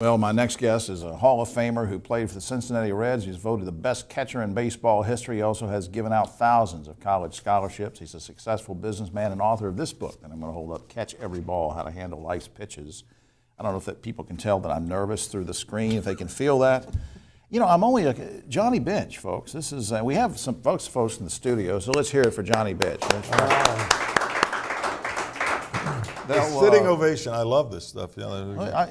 Well, my next guest is a Hall of Famer who played for the Cincinnati Reds. He's voted the best catcher in baseball history. He also has given out thousands of college scholarships. He's a successful businessman and author of this book that I'm going to hold up, Catch Every Ball, How to Handle Life's Pitches. I don't know if that people can tell that I'm nervous through the screen, if they can feel that. You know, I'm only a Johnny Bench, folks. This is we have some folks in the studio, so let's hear it for Johnny Bench. Sitting ovation. I love this stuff. Yeah,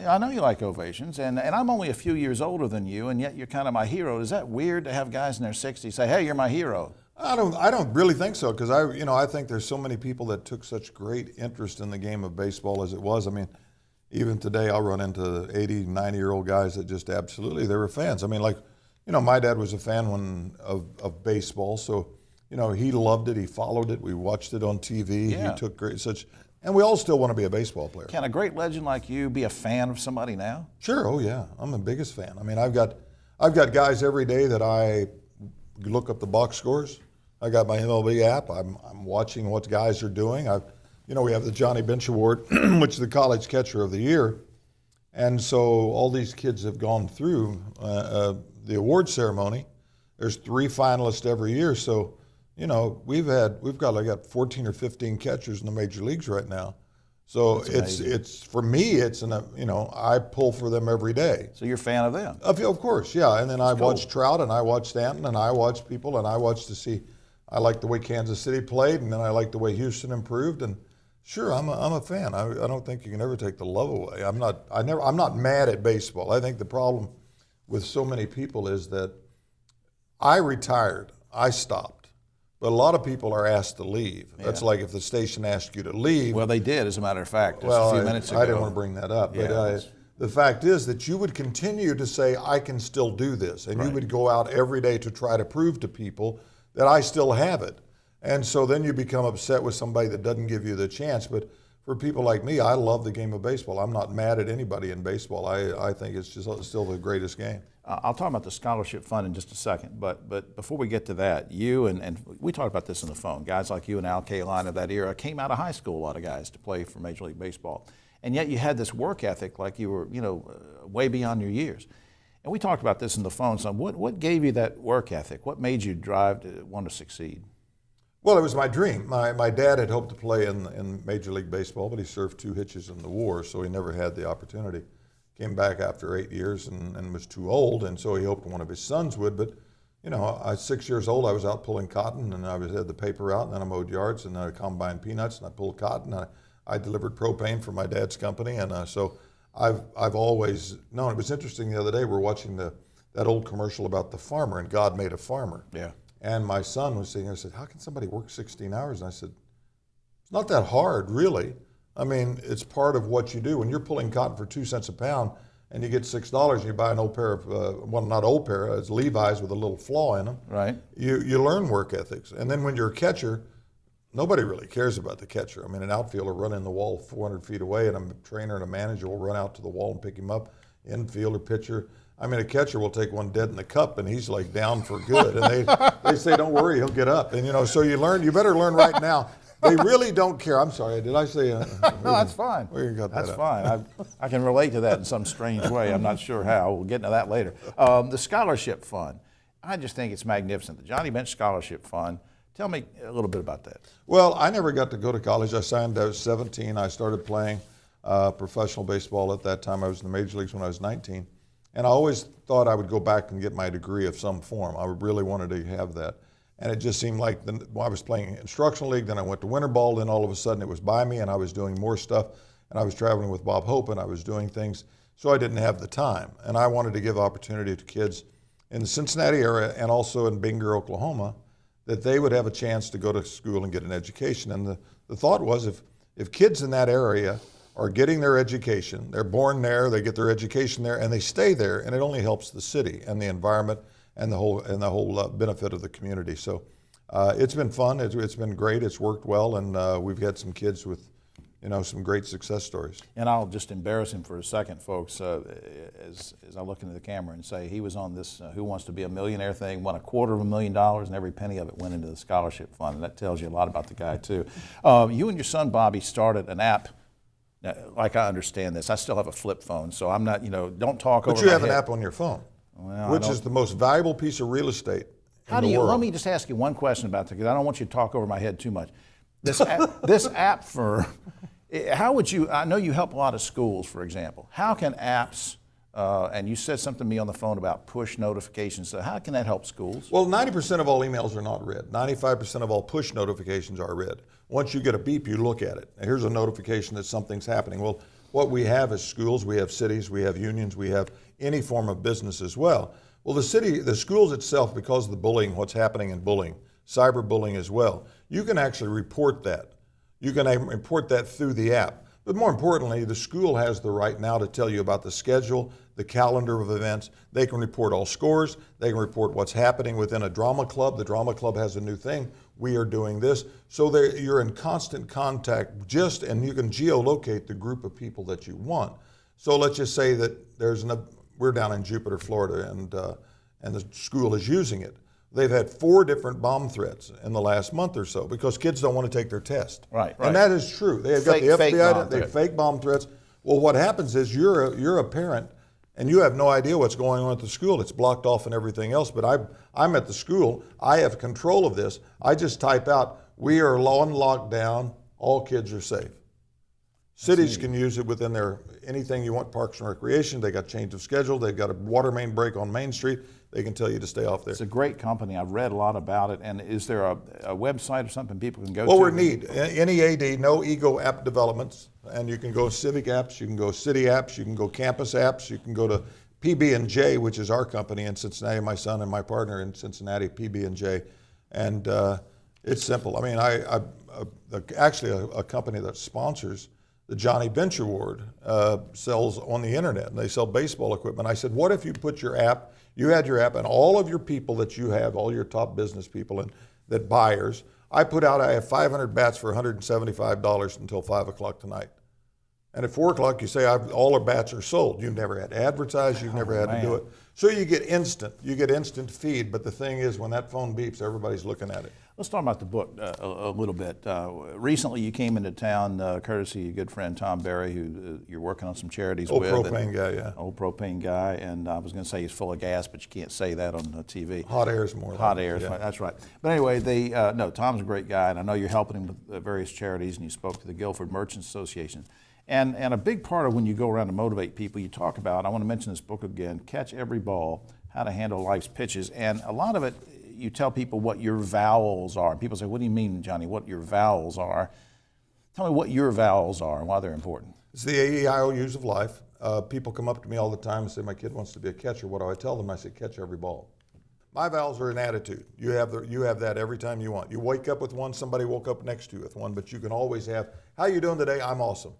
I know you like ovations, and I'm only a few years older than you, and yet you're kind of my hero. Is that weird to have guys in their 60s say, "Hey, you're my hero"? I don't really think so, because I think there's so many people that took such great interest in the game of baseball as it was. I mean, even today I'll run into 80, 90-year-old guys that just absolutely, they were fans. I mean, like, my dad was a fan of baseball, so he loved it. He followed it. We watched it on TV. Yeah. He took and we all still want to be a baseball player. Can a great legend like you be a fan of somebody now? Sure. Oh yeah, I'm the biggest fan. I mean, I've got guys every day that I look up the box scores. I got my MLB app. I'm watching what guys are doing. We have the Johnny Bench Award, which is the college catcher of the year, and so all these kids have gone through the award ceremony. There's 3 finalists every year, so. We've got 14 or 15 catchers in the major leagues right now. So it's for me, I pull for them every day. So you're a fan of them? Of course, yeah. And then I watch Trout, and I watch Stanton, and I watch people, and I watch to see. I like the way Kansas City played, and then I like the way Houston improved. And sure, I'm a fan. I don't think you can ever take the love away. I'm not mad at baseball. I think the problem with so many people is that I retired. I stopped. But a lot of people are asked to leave. Yeah. That's like if the station asked you to leave. Well, they did, as a matter of fact, just a few minutes ago. I didn't want to bring that up. Yeah, but the fact is that you would continue to say, I can still do this. And you would go out every day to try to prove to people that I still have it. And so then you become upset with somebody that doesn't give you the chance. But for people like me, I love the game of baseball. I'm not mad at anybody in baseball. I think it's just still the greatest game. I'll talk about the scholarship fund in just a second, but before we get to that, you and we talked about this on the phone, guys like you and Al Kaline of that era came out of high school, a lot of guys, to play for Major League Baseball. And yet you had this work ethic like you were, way beyond your years. And we talked about this in the phone. So what gave you that work ethic? What made you drive to want to succeed? Well, it was my dream. My dad had hoped to play in Major League Baseball, but he served 2 hitches in the war, so he never had the opportunity. Came back after 8 years and was too old, and so he hoped one of his sons would. But, I was 6 years old. I was out pulling cotton, and I had the paper out, and then I mowed yards, and I combined peanuts, and I pulled cotton. And I delivered propane for my dad's company, and so I've always known. It was interesting the other day. We're watching that old commercial about the farmer, and God made a farmer. Yeah. And my son was sitting there and said, "How can somebody work 16 hours?" And I said, "It's not that hard, really. I mean, it's part of what you do. When you're pulling cotton for 2 cents a pound and you get $6 and you buy an old pair of, not old pair, it's Levi's with a little flaw in them. Right. You learn work ethics. And then when you're a catcher, nobody really cares about the catcher. I mean, an outfielder running the wall 400 feet away, and a trainer and a manager will run out to the wall and pick him up, infielder, pitcher. I mean, a catcher will take one dead in the cup, and he's like down for good. And they say, "Don't worry, he'll get up." And, so you better learn right now. They really don't care. I'm sorry, did I say? No, that's fine. That's fine. I can relate to that in some strange way. I'm not sure how. We'll get into that later. The scholarship fund, I just think it's magnificent. The Johnny Bench Scholarship Fund. Tell me a little bit about that. Well, I never got to go to college. I signed, I was 17. I started playing professional baseball at that time. I was in the major leagues when I was 19. And I always thought I would go back and get my degree of some form. I really wanted to have that. And it just seemed like I was playing instructional league, then I went to winter ball, then all of a sudden it was by me, and I was doing more stuff, and I was traveling with Bob Hope, and I was doing things, so I didn't have the time. And I wanted to give opportunity to kids in the Cincinnati area and also in Binger, Oklahoma, that they would have a chance to go to school and get an education. And the thought was if kids in that area are getting their education, they're born there, they get their education there, and they stay there, and it only helps the city and the environment and the whole benefit of the community. So it's been fun. It's been great. It's worked well, and we've had some kids with, some great success stories. And I'll just embarrass him for a second, folks, as I look into the camera and say he was on this Who Wants to Be a Millionaire thing, won $250,000, and every penny of it went into the scholarship fund. And that tells you a lot about the guy too. You and your son Bobby started an app Now, like I understand this, I still have a flip phone, so I'm not, don't talk over my head. But you have an app on your phone, Well, which is the most valuable piece of real estate How in do the you? world. Let me just ask you one question about that, because I don't want you to talk over my head too much. This this app firm, how would you? I know you help a lot of schools, for example. How can apps? And you said something to me on the phone about push notifications. So how can that help schools? Well, 90% of all emails are not read. 95% of all push notifications are read. Once you get a beep, you look at it. And here's a notification that something's happening. Well, what we have is schools, we have cities, we have unions, we have any form of business as well. Well, the schools itself, because of the bullying, what's happening in bullying, cyberbullying as well, you can actually report that. You can report that through the app. But more importantly, the school has the right now to tell you about the schedule, the calendar of events. They can report all scores. They can report what's happening within a drama club. The drama club has a new thing. We are doing this. So you're in constant contact and you can geolocate the group of people that you want. So let's just say that we're down in Jupiter, Florida, and the school is using it. They've had 4 different bomb threats in the last month or so because kids don't want to take their test. Right. And that is true. They've got the FBI, they have fake bomb threats. Well, what happens is you're a parent and you have no idea what's going on at the school. It's blocked off and everything else. But I'm at the school. I have control of this. I just type out, we are on lockdown. All kids are safe. Cities can use it within anything you want, parks and recreation. They got change of schedule. They've got a water main break on Main Street. They can tell you to stay off there. It's a great company. I've read a lot about it. And is there a website or something people can go to? Well, we need NEAD, No Ego App Developments, and you can go civic apps, you can go city apps, you can go campus apps, you can go to PB&J, which is our company in Cincinnati, my son and my partner in Cincinnati, PB&J, and it's simple. I mean, actually a company that sponsors the Johnny Bench Award sells on the internet, and they sell baseball equipment. I said, what if you put you had your app, and all of your people that you have, all your top business people and that buyers, I have 500 bats for $175 until 5 o'clock tonight. And at 4 o'clock, you say, all our bats are sold. You've never had to advertise, you've never had to do it. So you get instant feed, but the thing is, when that phone beeps, everybody's looking at it. Let's talk about the book a little bit. Recently, you came into town, courtesy of your good friend Tom Berry, who you're working on some charities with. Old propane guy, yeah. Old propane guy, and I was going to say he's full of gas, but you can't say that on TV. Hot air is more like Hot air, yeah. That's right. But anyway, Tom's a great guy, and I know you're helping him with various charities, and you spoke to the Guilford Merchants Association. And a big part of when you go around to motivate people, you talk about, I want to mention this book again, Catch Every Ball, How to Handle Life's Pitches. And a lot of it, you tell people what your vowels are. People say, what do you mean, Johnny, what your vowels are? Tell me what your vowels are and why they're important. It's the AEIOUs of life. People come up to me all the time and say, my kid wants to be a catcher. What do I tell them? I say, catch every ball. My vowels are an attitude. You have that every time you want. You wake up with one, somebody woke up next to you with one, but you can always have, how you doing today? I'm awesome.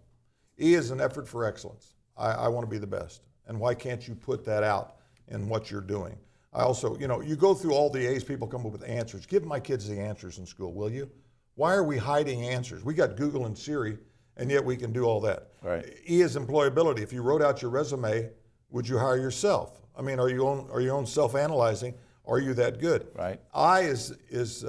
E is an effort for excellence. I want to be the best. And why can't you put that out in what you're doing? I also, you go through all the A's, people come up with answers. Give my kids the answers in school, will you? Why are we hiding answers? We got Google and Siri, and yet we can do all that. Right. E is employability. If you wrote out your resume, would you hire yourself? I mean, are you on self-analyzing? Are you that good? Right. I is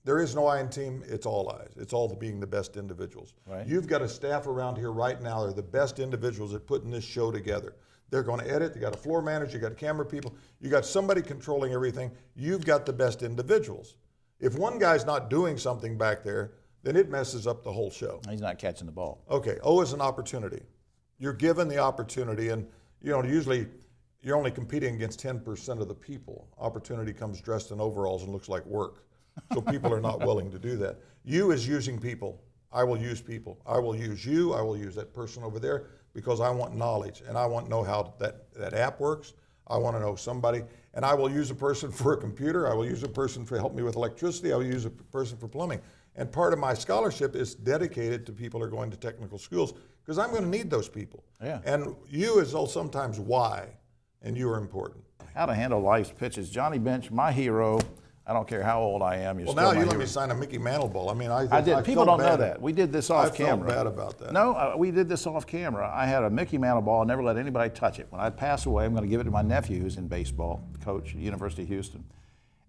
there is no I in team, it's all I's. It's all being the best individuals. Right. You've got a staff around here right now that are the best individuals at putting this show together. They're going to edit, you got a floor manager, you got camera people, you got somebody controlling everything. You've got the best individuals. If one guy's not doing something back there, then it messes up the whole show. He's not catching the ball. Okay, O is an opportunity. You're given the opportunity, and usually you're only competing against 10% of the people. Opportunity comes dressed in overalls and looks like work. So people are not willing to do that. U is using people. I will use people. I will use you. I will use that person over there because I want knowledge and I want to know how that app works. I want to know somebody. And I will use a person for a computer. I will use a person to help me with electricity. I will use a person for plumbing. And part of my scholarship is dedicated to people who are going to technical schools because I'm going to need those people. Yeah. And you is sometimes why, and you are important. How to handle life's pitches. Johnny Bench, my hero. I don't care how old I am. You're Well, still now my you let hero. me sign a Mickey Mantle ball. I mean, I did. People don't know that. We did this off camera. I felt bad about that. No, we did this off camera. I had a Mickey Mantle ball. I never let anybody touch it. When I pass away, I'm going to give it to my nephew, who's in baseball, coach at the University of Houston.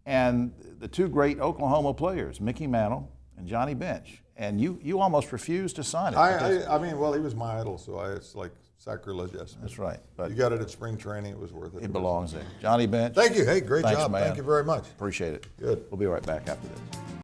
And the two great Oklahoma players, Mickey Mantle and Johnny Bench. And you almost refused to sign it. because- I mean, well, he was my idol, so it's like sacrilege. Yes, That's right. But you got it at spring training. It was worth it. it belongs there. Johnny Bench. Thank you. Hey, great Thanks, job. man. Thank you very much. Appreciate it. Good. We'll be right back after this.